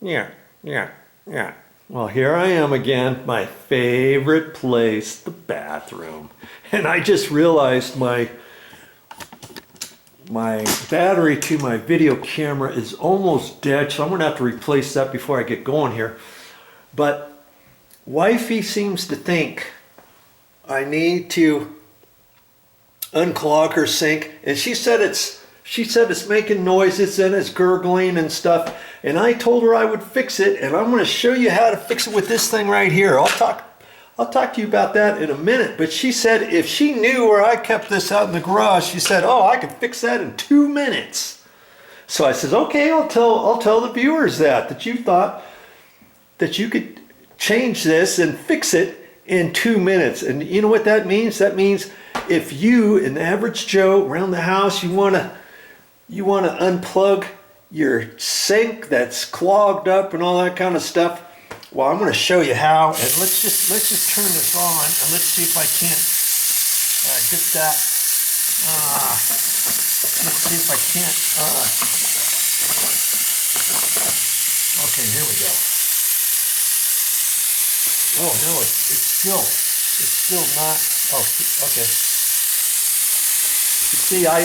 Yeah, yeah, yeah. Well, here I am again, my favorite place, the bathroom. And I just realized my battery to my video camera is almost dead, so I'm gonna have to replace that before I get going here. But wifey seems to think I need to unclog her sink, and she said it's making noises and it's gurgling and stuff, and I told her I would fix it, and I'm going to show you how to fix it with this thing right here. I'll talk to you about that in a minute. But she said if she knew where I kept this out in the garage, she said, oh, I could fix that in 2 minutes. So I said, okay, I'll tell the viewers that you thought that you could change this and fix it in 2 minutes. And you know what that means? That means if you, an average Joe around the house, you want to unplug your sink that's clogged up and all that kind of stuff, well, I'm going to show you how. And let's just turn this on and let's see if I can't get that. Let's see if I can't. Okay, here we go. Oh no, it's still not. Oh, okay. You see, I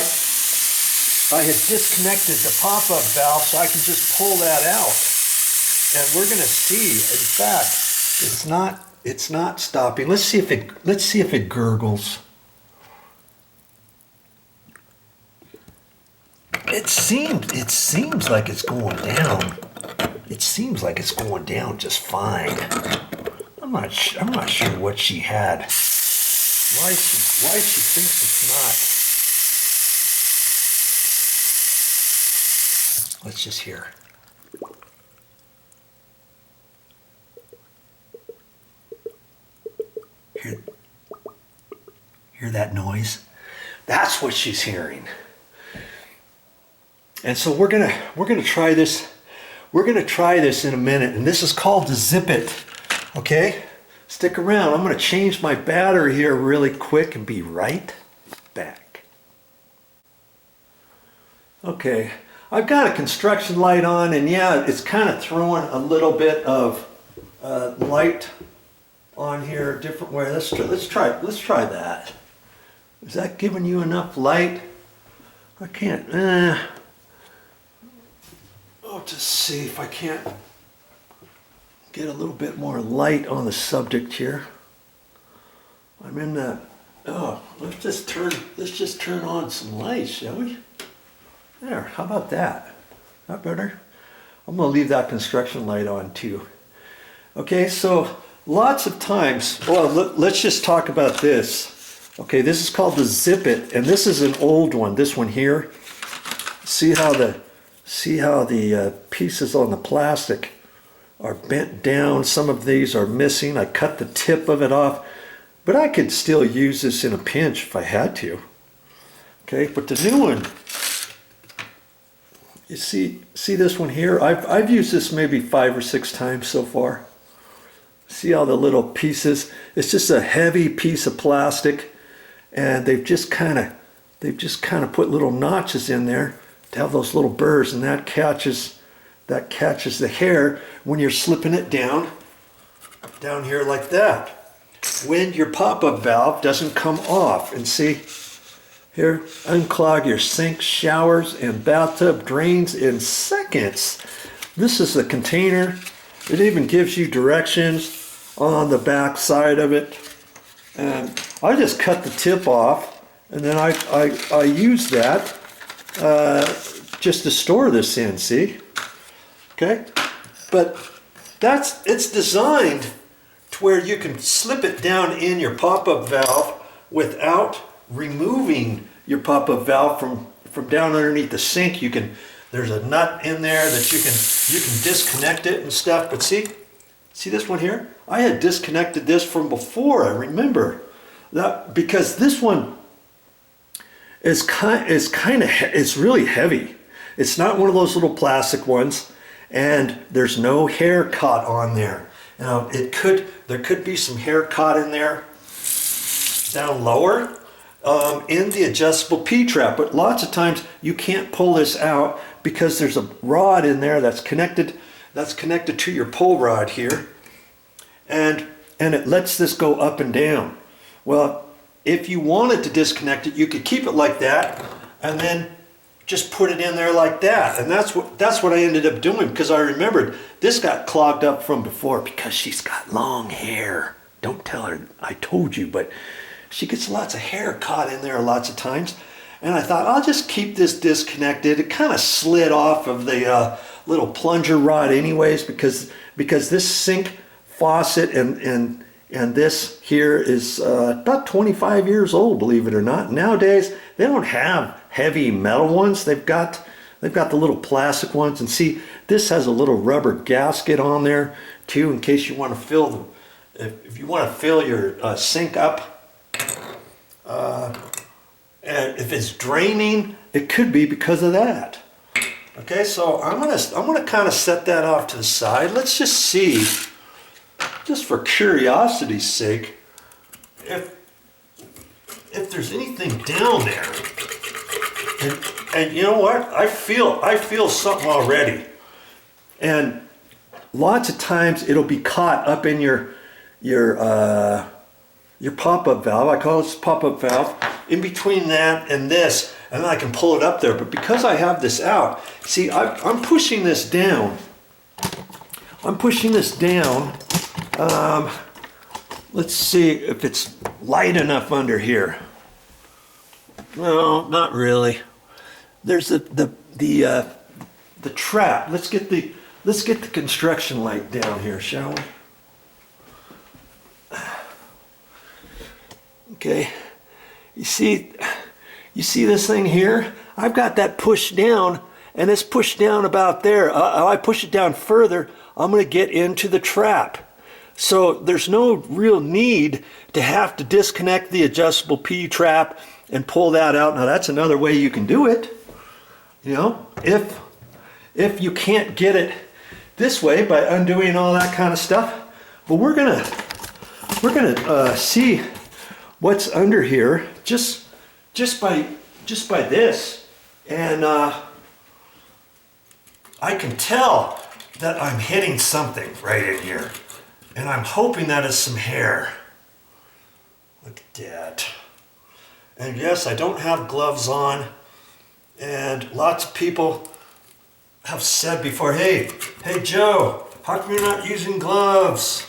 had disconnected the pop-up valve, so I can just pull that out, and we're going to see. In fact, it's not stopping. Let's see if it gurgles. It seems like it's going down. It seems like it's going down just fine. I'm not sure what she had. Why she thinks it's not. Let's just hear. Hear that noise? That's what she's hearing. And so we're gonna try this. We're gonna try this in a minute, and this is called the Zip It. Okay? Stick around. I'm gonna change my battery here really quick and be right back. Okay. I've got a construction light on, and yeah, it's kind of throwing a little bit of light on here a different way. Let's try that. Is that giving you enough light? I can't. I'll just see if I can't get a little bit more light on the subject here. I'm in that. Oh, let's just turn on some light, shall we? There, how about that? That better? I'm going to leave that construction light on too. Okay, so lots of times, well, let's just talk about this. Okay, this is called the Zip It, and this is an old one. This one here. See how the pieces on the plastic are bent down. Some of these are missing. I cut the tip of it off, but I could still use this in a pinch if I had to. Okay, but the new one. You see this one here? I've used this maybe 5 or 6 times so far. See all the little pieces? It's just a heavy piece of plastic, and they've just kind of put little notches in there to have those little burrs, and that catches the hair when you're slipping it down here like that. When your pop-up valve doesn't come off, and see. Here, unclog your sink, showers, and bathtub drains in seconds. This is the container. It even gives you directions on the back side of it. And I just cut the tip off, and then I use that just to store this in, see? Okay? But it's designed to where you can slip it down in your pop-up valve without removing your pop-up valve from down underneath the sink. There's a nut in there that you can disconnect it and stuff. But see this one here? I had disconnected this from before. I remember that because this one it's really heavy. It's not one of those little plastic ones, and there's no hair caught on there. Now there could be some hair caught in there down lower. In the adjustable P-trap, but lots of times you can't pull this out because there's a rod in there that's connected that's connected to your pull rod here, and it lets this go up and down. Well, if you wanted to disconnect it, you could keep it like that and then just put it in there like that. And that's what I ended up doing, because I remembered this got clogged up from before because she's got long hair. Don't tell her I told you, but she gets lots of hair caught in there lots of times. And I thought, I'll just keep this disconnected. It kind of slid off of the little plunger rod anyways, because this sink faucet and this here is about 25 years old, believe it or not. Nowadays, they don't have heavy metal ones. They've got the little plastic ones. And see, this has a little rubber gasket on there too, in case you want to fill if you want to fill your sink up. And if it's draining, it could be because of that. Okay, so I'm gonna kind of set that off to the side. Let's just see, just for curiosity's sake, if there's anything down there. And you know what? I feel something already. And lots of times it'll be caught up in your pop-up valve. I call this pop-up valve. In between that and this, and then I can pull it up there. But because I have this out, see, I'm pushing this down. I'm pushing this down. Let's see if it's light enough under here. No, not really. There's the trap. Let's get the construction light down here, shall we? Okay. You see this thing here? I've got that pushed down, and it's pushed down about there. I push it down further, I'm going to get into the trap. So there's no real need to have to disconnect the adjustable P-trap and pull that out. Now that's another way you can do it. You know, if you can't get it this way by undoing all that kind of stuff. But we're gonna see what's under here just by this, and I can tell that I'm hitting something right in here, and I'm hoping that is some hair. Look at that. And yes, I don't have gloves on, and lots of people have said before, hey Joe, how come you're not using gloves?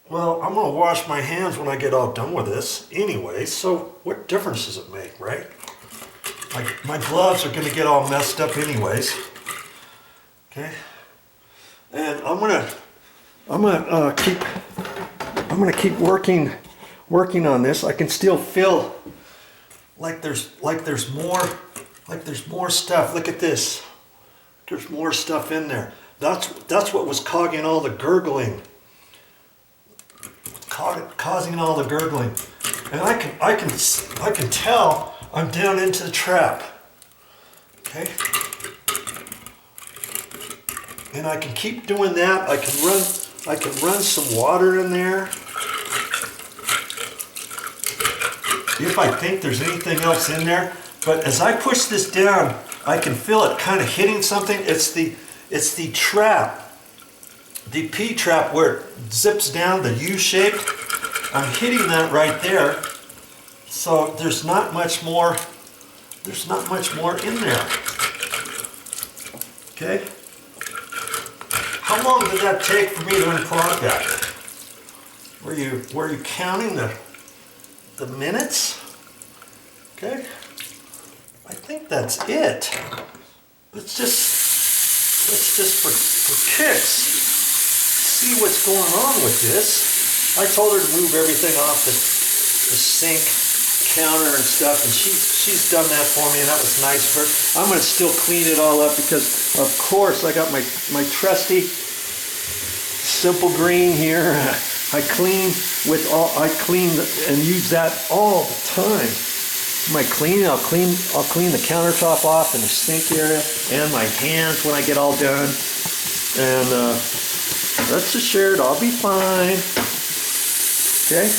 Well, I'm going to wash my hands when I get all done with this anyway, so what difference does it make, right? My gloves are going to get all messed up anyways. Okay? And I'm going to keep working on this. I can still feel like there's more stuff. Look at this. There's more stuff in there. That's what was causing all the gurgling. Causing all the gurgling, and I can tell I'm down into the trap. Okay, and I can keep doing that. I can run some water in there if I think there's anything else in there. But as I push this down, I can feel it kind of hitting something. It's the trap. The P-trap where it zips down, the U-shape, I'm hitting that right there. So there's not much more in there. Okay? How long did that take for me to unclog that? Were you counting the minutes? Okay? I think that's it. Let's just for kicks, see what's going on with this. I told her to move everything off the sink counter and stuff, and she's done that for me, and that was nice of her. I'm going to still clean it all up because, of course, I got my trusty simple green here. I clean and use that all the time. I'll clean the countertop off in the sink area and my hands when I get all done. And rest assured, I'll be fine. Okay.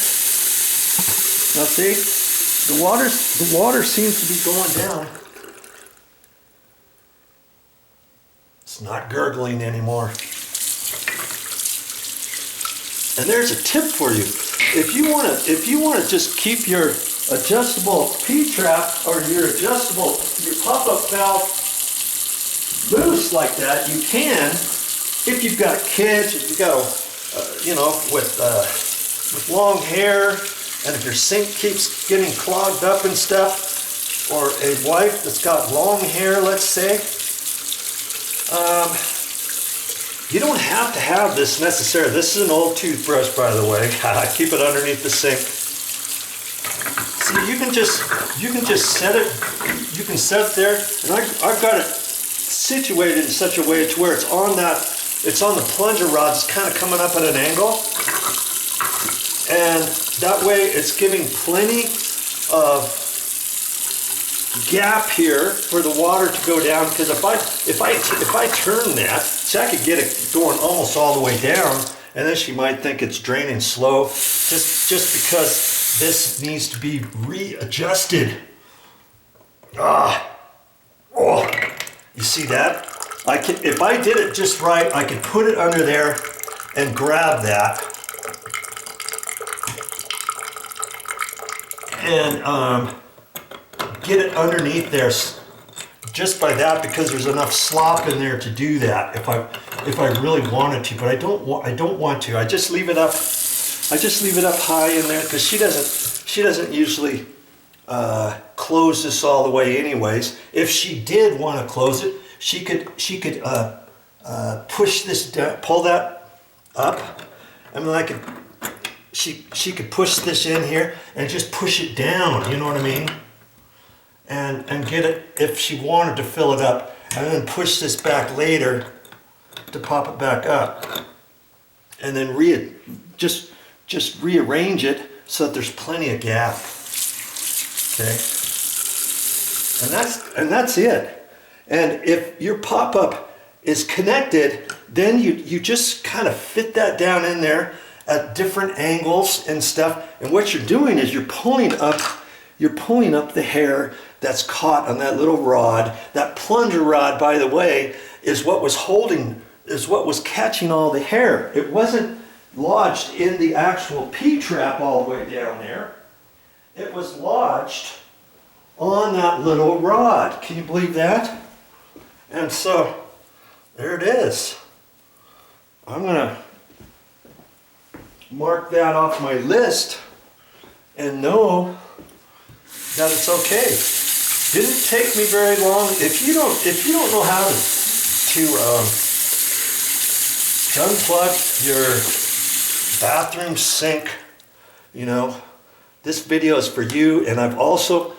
Now see, the water seems to be going down. It's not gurgling anymore. And there's a tip for you. If you want to just keep your adjustable P-trap or your pop-up valve loose like that, you can. If you've got kids, if you've got with long hair, and if your sink keeps getting clogged up and stuff, or a wife that's got long hair, let's say, you don't have to have this necessarily. This is an old toothbrush, by the way. I keep it underneath the sink. See, you can just set it. You can set it there, and I've got it situated in such a way to where it's on the plunger rod. It's kind of coming up at an angle, and that way it's giving plenty of gap here for the water to go down. Because if I turn that, see, I could get it going almost all the way down, and then she might think it's draining slow, just because this needs to be readjusted. You see that? If I did it just right, I could put it under there and grab that, and get it underneath there just by that, because there's enough slop in there to do that if I really wanted to, but I don't want to. I just leave it up high in there, because she doesn't usually close this all the way anyways. If she did want to close it, she could push this down, pull that up. I mean, she could push this in here and just push it down, you know what I mean? And get it, if she wanted to fill it up, and then push this back later to pop it back up, and then just rearrange it so that there's plenty of gap. Okay, and that's it. And if your pop-up is connected, then you just kind of fit that down in there at different angles and stuff. And what you're doing is you're pulling up the hair that's caught on that little rod. That plunger rod, by the way, is what was catching all the hair. It wasn't lodged in the actual P-trap all the way down there. It was lodged on that little rod. Can you believe that? And so there it is. I'm gonna mark that off my list and know that it's okay. Didn't take me very long. If you don't know how to unplug your bathroom sink, this video is for you. And I've also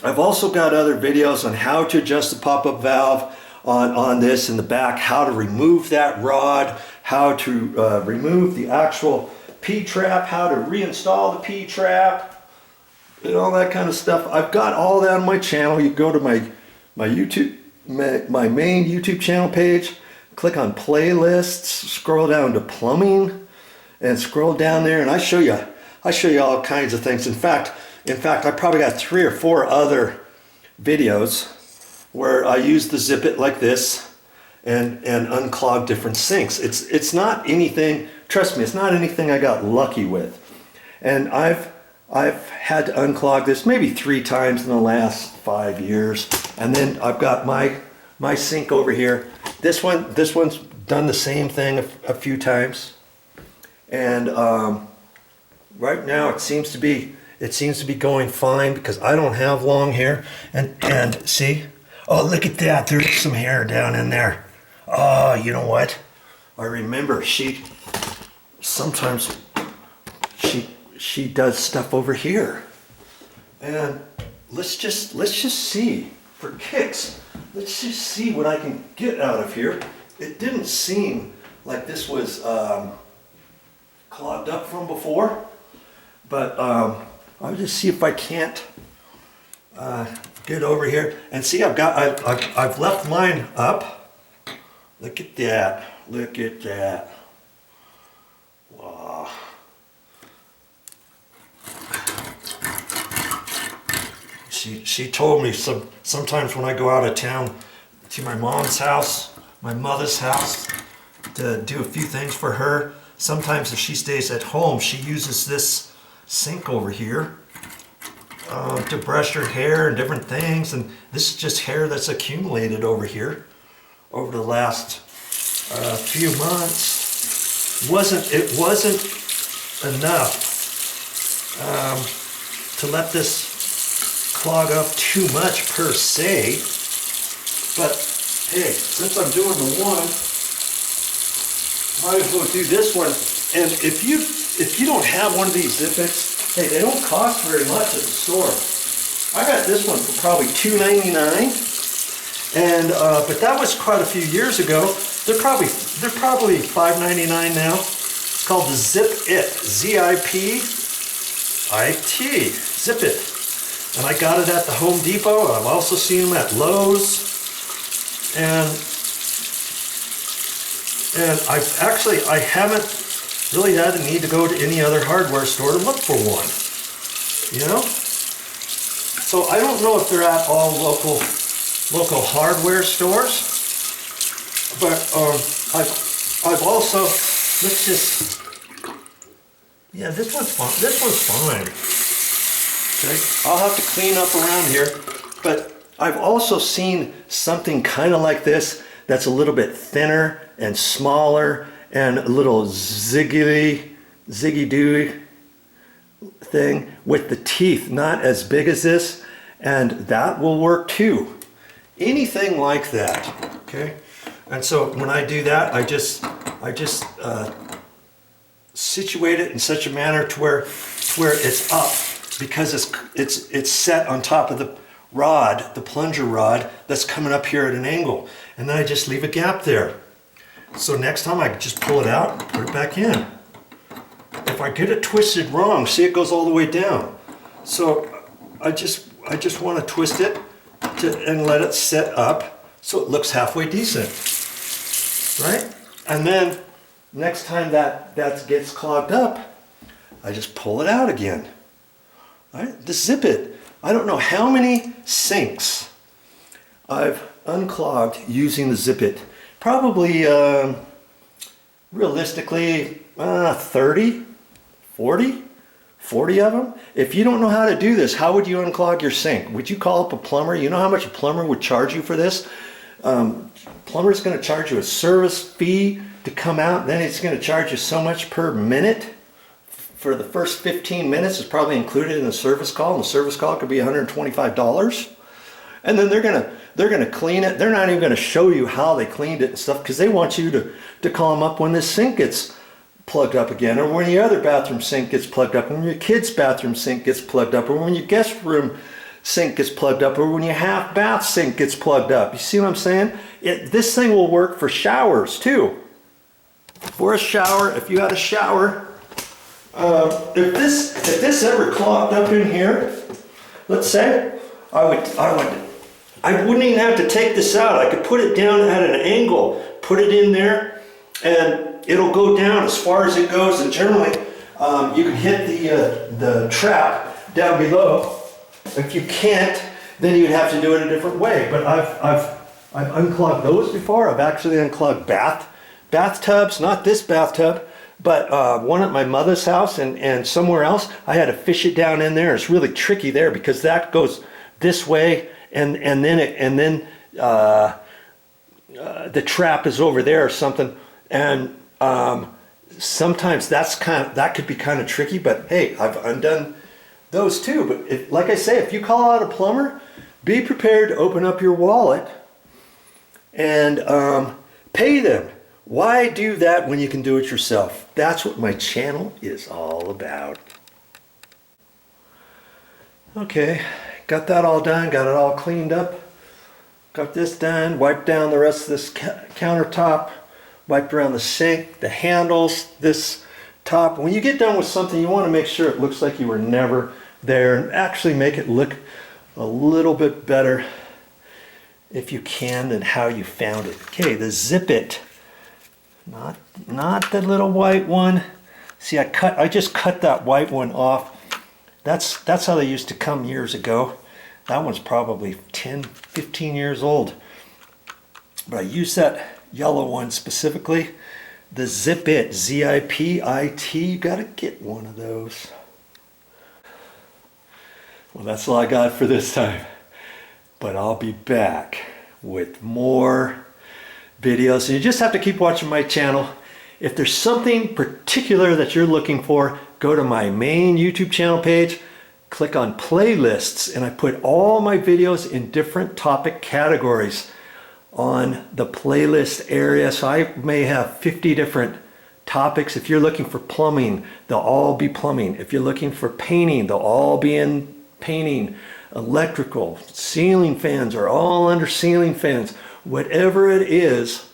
got other videos on how to adjust the pop-up valve on this in the back, how to remove that rod, how to remove the actual P-trap, how to reinstall the P-trap, and all that kind of stuff. I've got all that on my channel. You go to my YouTube, my main YouTube channel page, click on playlists, scroll down to plumbing, and scroll down there, and I show you all kinds of things. In fact, I probably got 3 or 4 other videos where I use the Zip It like this and unclog different sinks. It's not anything, trust me, it's not anything I got lucky with. And I've had to unclog this maybe 3 times in the last 5 years. And then I've got my sink over here. This one's done the same thing a few times. And right now it seems to be going fine because I don't have long hair. And see, oh, look at that, there's some hair down in there. Oh, you know what? I remember sometimes she does stuff over here. And let's just see, for kicks, let's just see what I can get out of here. It didn't seem like this was clogged up from before, but I'll just see if I can't get over here and see. I've left mine up. Look at that! Look at that! Wow! She told me sometimes when I go out of town, to my mom's house, my mother's house, to do a few things for her. Sometimes if she stays at home, she uses this sink over here to brush her hair and different things. And this is just hair that's accumulated over here over the last few months. It wasn't enough to let this clog up too much per se. But hey, since I'm doing the one, might as well do this one. And if you don't have one of these Zip-Its, hey, they don't cost very much at the store. I got this one for probably $2.99, and but that was quite a few years ago. They're probably $5.99 now. It's called the Zip-It, Z-I-P-I-T, Zip-It, and I got it at the Home Depot. I've also seen them at Lowe's, and I haven't really had the need to go to any other hardware store to look for one, you know? So I don't know if they're at all local hardware stores, but I've also, let's just, yeah, this one's fine. This one's fine. Okay, I'll have to clean up around here, but I've also seen something kind of like this that's a little bit thinner and smaller and a little ziggy-doo thing with the teeth not as big as this, and that will work too. Anything like that, okay? And so when I do that, I just situate it in such a manner to where it's up, because it's set on top of the rod, the plunger rod that's coming up here at an angle, and then I just leave a gap there. So next time I can just pull it out, put it back in. If I get it twisted wrong, see, it goes all the way down. So I just want to twist it and let it set up so it looks halfway decent, right? And then next time that gets clogged up, I just pull it out again. All right? The Zip-It. I don't know how many sinks I've unclogged using the Zip-It. Probably, realistically, 30, 40 of them. If you don't know how to do this, how would you unclog your sink? Would you call up a plumber? You know how much a plumber would charge you for this? Plumber's going to charge you a service fee to come out, then it's going to charge you so much per minute. For the first 15 minutes is probably included in the service call, and the service call could be $125. And then they're gonna clean it. They're not even gonna show you how they cleaned it and stuff, because they want you to call them up when this sink gets plugged up again, or when your other bathroom sink gets plugged up, or when your kid's bathroom sink gets plugged up, or when your guest room sink gets plugged up, or when your half bath sink gets plugged up. You see what I'm saying? This thing will work for showers too. For a shower, if you had a shower, if this ever clogged up in here, let's say, I wouldn't even have to take this out. I could put it down at an angle, put it in there, and it'll go down as far as it goes. And generally, you can hit the trap down below. If you can't, then you'd have to do it a different way. But I've unclogged those before. I've actually unclogged bathtubs, not this bathtub, but one at my mother's house and somewhere else. I had to fish it down in there. It's really tricky there because that goes this way, and then the trap is over there or something, and sometimes that could be kind of tricky. But hey, I've undone those too. But like I say, if you call out a plumber, be prepared to open up your wallet and pay them. Why do that when you can do it yourself? That's what my channel is all about. Okay, got that all done, got it all cleaned up, got this done, wiped down the rest of this countertop, wiped around the sink, the handles, this top. When you get done with something, you want to make sure it looks like you were never there, and actually make it look a little bit better if you can than how you found it. Okay, the Zip-It. Not the little white one. See, I just cut that white one off. That's how they used to come years ago. That one's probably 10, 15 years old. but I use that yellow one specifically. The Zip-It, Z-I-P-I-T, you gotta get one of those. Well, that's all I got for this time. But I'll be back with more videos. And you just have to keep watching my channel. If there's something particular that you're looking for, go to my main YouTube channel page, click on playlists, and I put all my videos in different topic categories on the playlist area. So I may have 50 different topics. If you're looking for plumbing, they'll all be plumbing. If you're looking for painting, they'll all be in painting. Electrical, ceiling fans are all under ceiling fans. Whatever it is,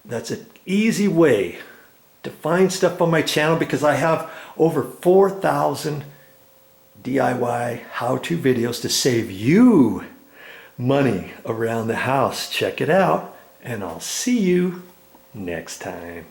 that's an easy way to find stuff on my channel, because I have over 4,000 DIY how-to videos to save you money around the house. Check it out, and I'll see you next time.